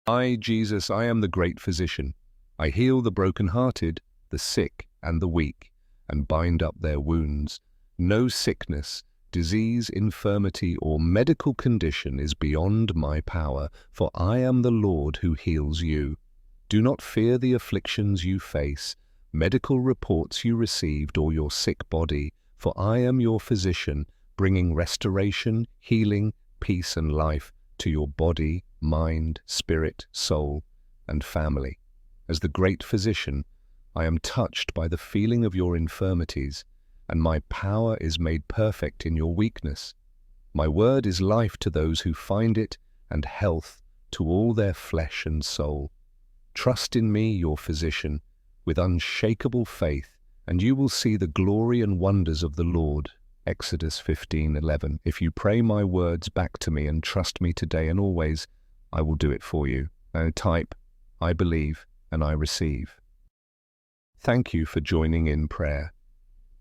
I, Jesus, I am the great physician. I heal the broken-hearted, the sick, and the weak, and bind up their wounds. No sickness, disease, infirmity, or medical condition is beyond my power, for I am the Lord who heals you. Do not fear the afflictions you face, medical reports you received, or your sick body, for I am your physician, bringing restoration, healing, peace, and life to your body, mind, spirit, soul, and family. As the great physician, I am touched by the feeling of your infirmities, and my power is made perfect in your weakness. My word is life to those who find it, and health to all their flesh and soul. Trust in me, your physician, with unshakable faith, and you will see the glory and wonders of the Lord. Exodus 15:11. If you pray my words back to me and trust me today and always, I will do it for you. Now type, I believe and I receive. Thank you for joining in prayer.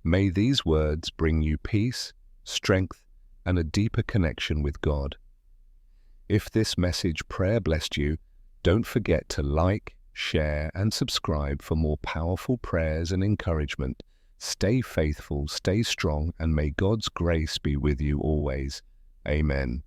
May these words bring you peace, strength, and a deeper connection with God. If this message prayer blessed you, don't forget to like, share, and subscribe for more powerful prayers and encouragement. Stay faithful, stay strong, and may God's grace be with you always. Amen.